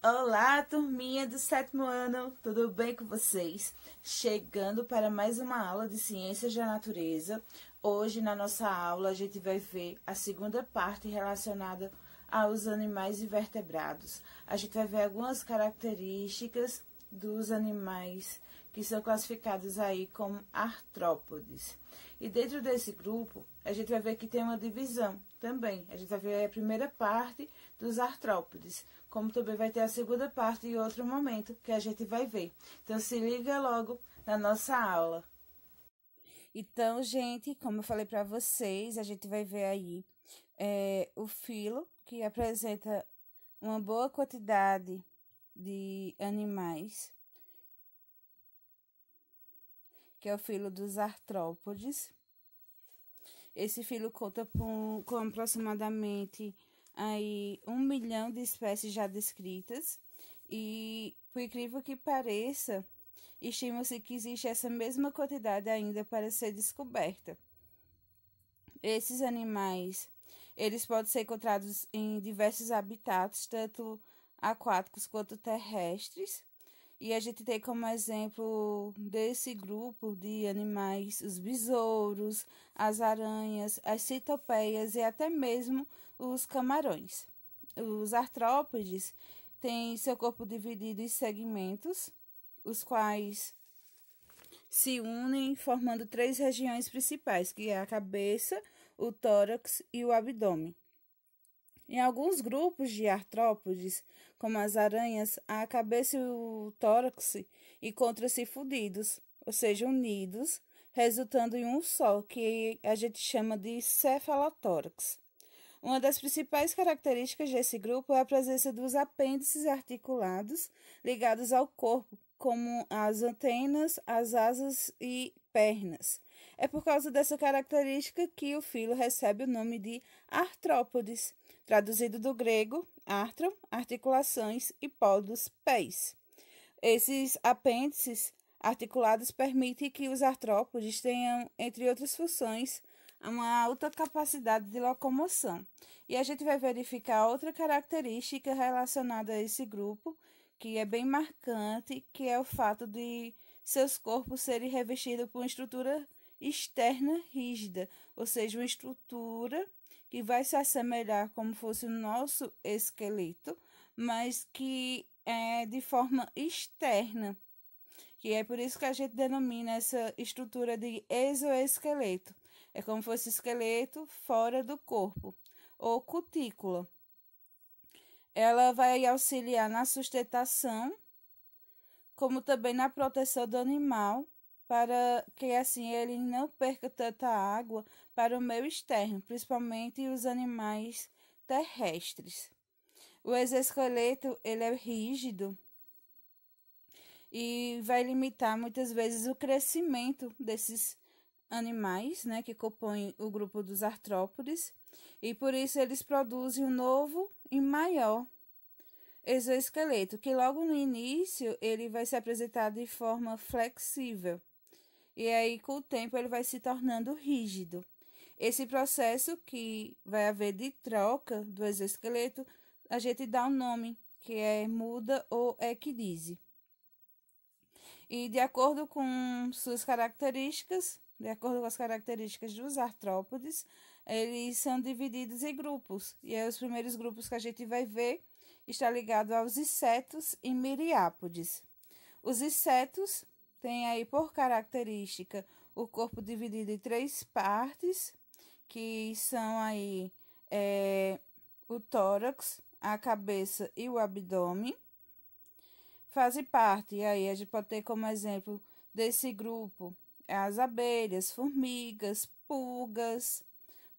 Olá, turminha do sétimo ano, tudo bem com vocês? Chegando para mais uma aula de Ciências da Natureza. Hoje, na nossa aula, a gente vai ver a segunda parte relacionada aos animais invertebrados. A gente vai ver algumas características dos animais que são classificados aí como artrópodes. E dentro desse grupo, a gente vai ver que tem uma divisão também. A gente vai ver a primeira parte dos artrópodes, como também vai ter a segunda parte em outro momento que a gente vai ver. Então, se liga logo na nossa aula. Então, gente, como eu falei para vocês, a gente vai ver aí o filo, que apresenta uma boa quantidade de animais, que é o filo dos artrópodes. Esse filo conta com aproximadamente aí 1 milhão de espécies já descritas e, por incrível que pareça, estima-se que existe essa mesma quantidade ainda para ser descoberta. Esses animais, eles podem ser encontrados em diversos habitats, tanto aquáticos quanto terrestres. E a gente tem como exemplo desse grupo de animais os besouros, as aranhas, as centopeias e até mesmo os camarões. Os artrópodes têm seu corpo dividido em segmentos, os quais se unem formando 3 regiões principais, que é a cabeça, o tórax e o abdômen. Em alguns grupos de artrópodes, como as aranhas, a cabeça e o tórax encontram-se fundidos, ou seja, unidos, resultando em um só, que a gente chama de cefalotórax. Uma das principais características desse grupo é a presença dos apêndices articulados ligados ao corpo, como as antenas, as asas e pernas. É por causa dessa característica que o filo recebe o nome de artrópodes, traduzido do grego artron, articulações, e podos, pés. Esses apêndices articulados permitem que os artrópodes tenham, entre outras funções, uma alta capacidade de locomoção. E a gente vai verificar outra característica relacionada a esse grupo, que é bem marcante, que é o fato de seus corpos serem revestidos por uma estrutura externa rígida, ou seja, uma estrutura que vai se assemelhar como fosse o nosso esqueleto, mas que é de forma externa, que é por isso que a gente denomina essa estrutura de exoesqueleto. É como se fosse esqueleto fora do corpo, ou cutícula. Ela vai auxiliar na sustentação, como também na proteção do animal, para que assim ele não perca tanta água para o meio externo, principalmente os animais terrestres. O exoesqueleto ele é rígido e vai limitar muitas vezes o crescimento desses animais, né, que compõem o grupo dos artrópodes, e por isso eles produzem um novo e maior exoesqueleto, que logo no início ele vai se apresentar de forma flexível, e aí com o tempo ele vai se tornando rígido. Esse processo que vai haver de troca do exoesqueleto, a gente dá um nome, que é muda ou equidise. E de acordo com suas características, de acordo com as características dos artrópodes, eles são divididos em grupos. E aí os primeiros grupos que a gente vai ver está ligado aos insetos e miriápodes. Os insetos têm aí por característica o corpo dividido em 3 partes, que são aí o tórax, a cabeça e o abdômen. Fazem parte, e aí a gente pode ter como exemplo desse grupo as abelhas, formigas, pulgas,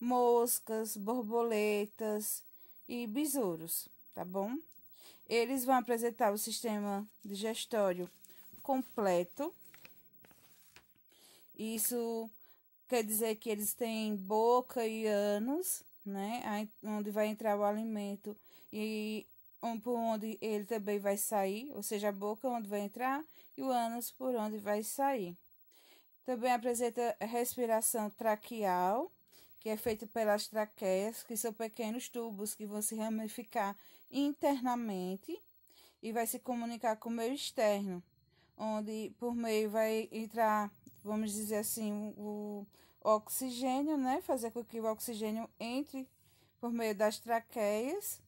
moscas, borboletas e besouros, tá bom? Eles vão apresentar o sistema digestório completo. Isso quer dizer que eles têm boca e ânus, né? Onde vai entrar o alimento e por onde ele também vai sair, ou seja, a boca onde vai entrar e o ânus por onde vai sair. Também apresenta respiração traqueal, que é feita pelas traqueias, que são pequenos tubos que vão se ramificar internamente. e vai se comunicar com o meio externo, onde por meio vai entrar, vamos dizer assim, o oxigênio, né? Fazer com que o oxigênio entre por meio das traqueias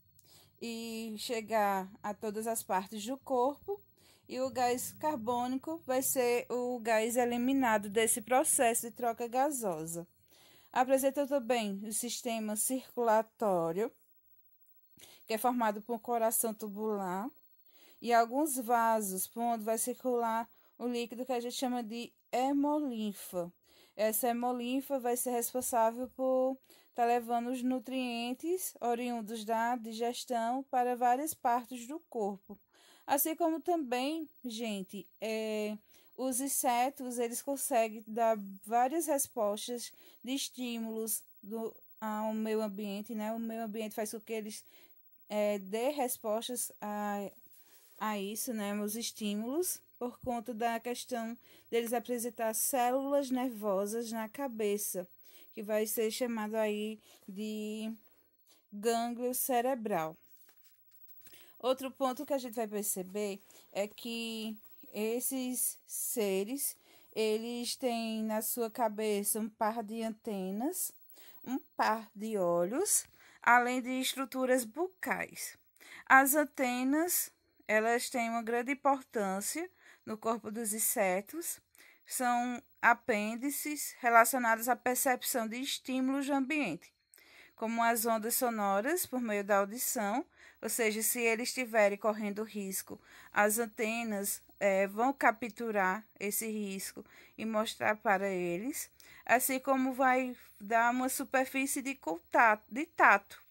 e chegar a todas as partes do corpo. E o gás carbônico vai ser o gás eliminado desse processo de troca gasosa. Apresenta também o sistema circulatório, que é formado por um coração tubular, e alguns vasos, por onde vai circular o líquido que a gente chama de hemolinfa. Essa hemolinfa vai ser responsável por estar levando os nutrientes oriundos da digestão para várias partes do corpo. Assim como também, gente, os insetos, eles conseguem dar várias respostas de estímulos ao meio ambiente, né? O meio ambiente faz com que eles dê respostas a isso, né? Os estímulos, por conta da questão deles apresentar células nervosas na cabeça, que vai ser chamado aí de gânglio cerebral. Outro ponto que a gente vai perceber é que esses seres, eles têm na sua cabeça um par de antenas, um par de olhos, além de estruturas bucais. As antenas, elas têm uma grande importância no corpo dos insetos, são apêndices relacionados à percepção de estímulos do ambiente, como as ondas sonoras por meio da audição, ou seja, se eles estiverem correndo risco, as antenas vão capturar esse risco e mostrar para eles, assim como vai dar uma superfície de contato, de tato,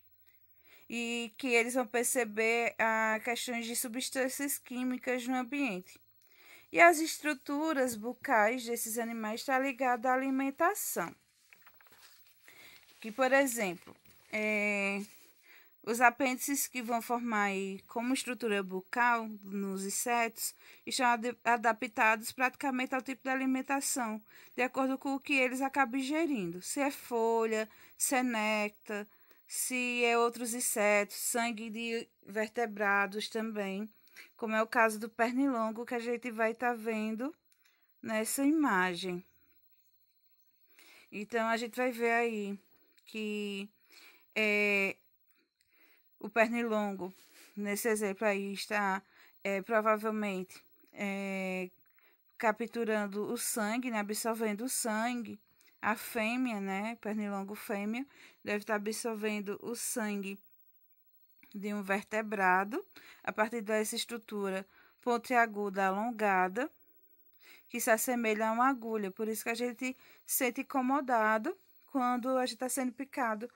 e que eles vão perceber questões de substâncias químicas no ambiente. E as estruturas bucais desses animais estão ligadas à alimentação. Que, por exemplo, os apêndices que vão formar aí como estrutura bucal nos insetos estão adaptados praticamente ao tipo de alimentação, de acordo com o que eles acabam ingerindo. Se é folha, se é néctar, se é outros insetos, sangue de vertebrados também, como é o caso do pernilongo que a gente vai estar vendo nessa imagem. Então, a gente vai ver aí que o pernilongo, nesse exemplo aí, está provavelmente capturando o sangue, né, absorvendo o sangue. A fêmea, né, pernilongo fêmea, deve estar absorvendo o sangue de um vertebrado, a partir dessa estrutura pontiaguda alongada, que se assemelha a uma agulha. Por isso que a gente se sente incomodado quando a gente está sendo picado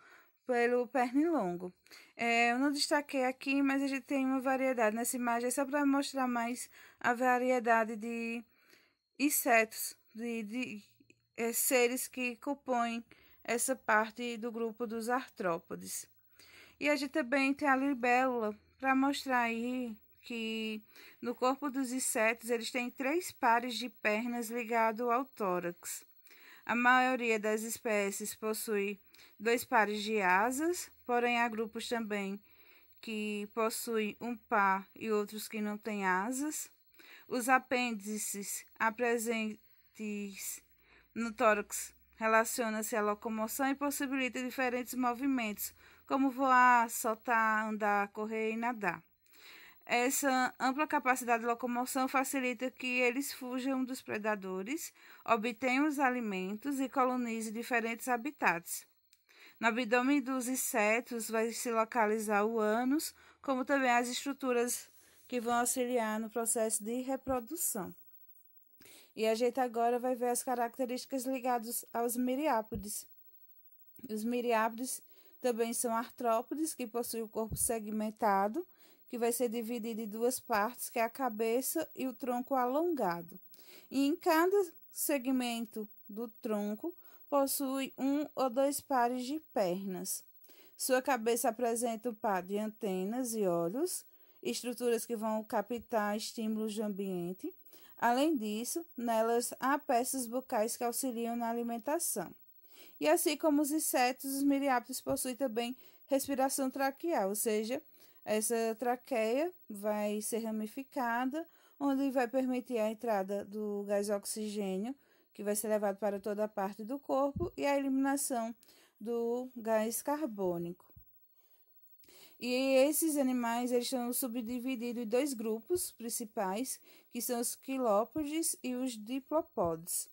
pelo pernilongo. Eu não destaquei aqui, mas a gente tem uma variedade nessa imagem, só para mostrar mais a variedade de insetos, de seres que compõem essa parte do grupo dos artrópodes. E a gente também tem a libélula, para mostrar aí que no corpo dos insetos eles têm 3 pares de pernas ligados ao tórax. A maioria das espécies possui 2 pares de asas, porém há grupos também que possuem um par e outros que não têm asas. Os apêndices presentes no tórax relacionam-se à locomoção e possibilitam diferentes movimentos, como voar, saltar, andar, correr e nadar. Essa ampla capacidade de locomoção facilita que eles fujam dos predadores, obtenham os alimentos e colonizem diferentes habitats. No abdômen dos insetos vai se localizar o ânus, como também as estruturas que vão auxiliar no processo de reprodução. E a gente agora vai ver as características ligadas aos miriápodes. Os miriápodes também são artrópodes que possuem o corpo segmentado, que vai ser dividido em 2 partes, que é a cabeça e o tronco alongado. E em cada segmento do tronco possui 1 ou 2 pares de pernas. Sua cabeça apresenta um par de antenas e olhos, estruturas que vão captar estímulos do ambiente. Além disso, nelas há peças bucais que auxiliam na alimentação. E assim como os insetos, os miriápodes possuem também respiração traqueal, ou seja, Essa traqueia vai ser ramificada, onde vai permitir a entrada do gás oxigênio, que vai ser levado para toda a parte do corpo, e a eliminação do gás carbônico. E esses animais eles estão subdivididos em dois grupos principais, que são os quilópodes e os diplopódes.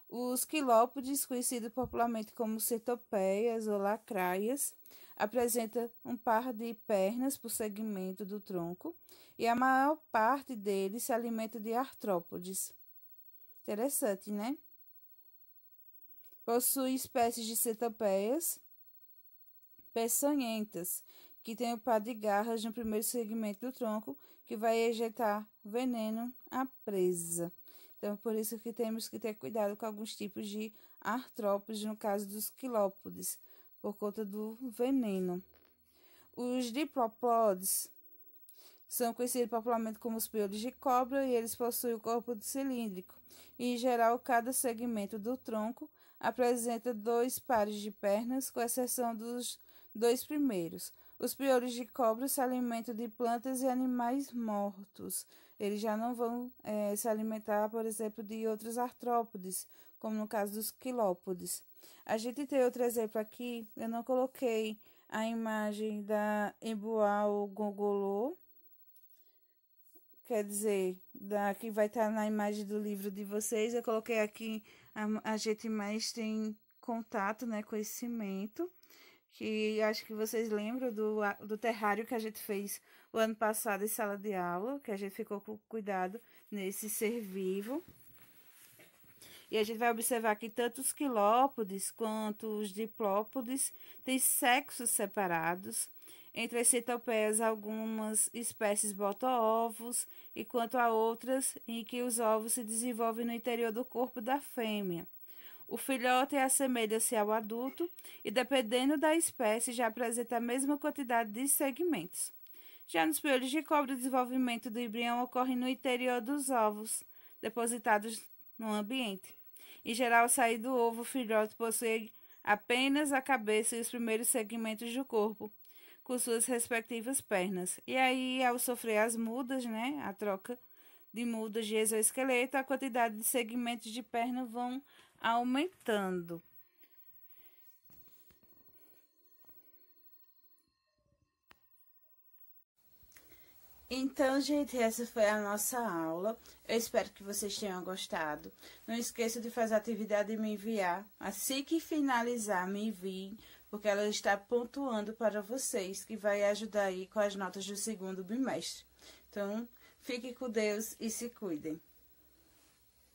Os quilópodes, conhecidos popularmente como centopeias ou lacraias, apresentam um par de pernas por segmento do tronco e a maior parte deles se alimenta de artrópodes. Interessante, né? Possui espécies de centopeias peçonhentas, que tem o par de garras no primeiro segmento do tronco, que vai ejetar veneno à presa. Então, por isso que temos que ter cuidado com alguns tipos de artrópodes, no caso dos quilópodes, por conta do veneno. Os diplopódes são conhecidos popularmente como os piolhos de cobra e eles possuem o corpo cilíndrico. E, em geral, cada segmento do tronco apresenta 2 pares de pernas, com exceção dos 2 primeiros. Os piolhos de cobra se alimentam de plantas e animais mortos. Eles já não vão se alimentar, por exemplo, de outros artrópodes, como no caso dos quilópodes. A gente tem outro exemplo aqui, eu não coloquei a imagem da emboal gongolô, quer dizer, que vai estar na imagem do livro de vocês. Eu coloquei aqui, a gente mais tem contato, né, conhecimento, que acho que vocês lembram do terrário que a gente fez o ano passado em sala de aula, que a gente ficou com cuidado nesse ser vivo. E a gente vai observar que tanto os quilópodes quanto os diplópodes têm sexos separados. Entre as centopeias, algumas espécies botam ovos, enquanto há outras em que os ovos se desenvolvem no interior do corpo da fêmea. O filhote assemelha-se ao adulto e, dependendo da espécie, já apresenta a mesma quantidade de segmentos. Já nos piolhos de cobra, o desenvolvimento do embrião ocorre no interior dos ovos, depositados no ambiente. Em geral, ao sair do ovo, o filhote possui apenas a cabeça e os primeiros segmentos do corpo, com suas respectivas pernas. E aí, ao sofrer as mudas, né, a troca de mudas de exoesqueleto, a quantidade de segmentos de perna vão aumentando. Então, gente, essa foi a nossa aula. Eu espero que vocês tenham gostado. Não esqueça de fazer a atividade e me enviar. Assim que finalizar, me enviem, porque ela está pontuando para vocês, que vai ajudar aí com as notas do segundo bimestre. Então, fiquem com Deus e se cuidem.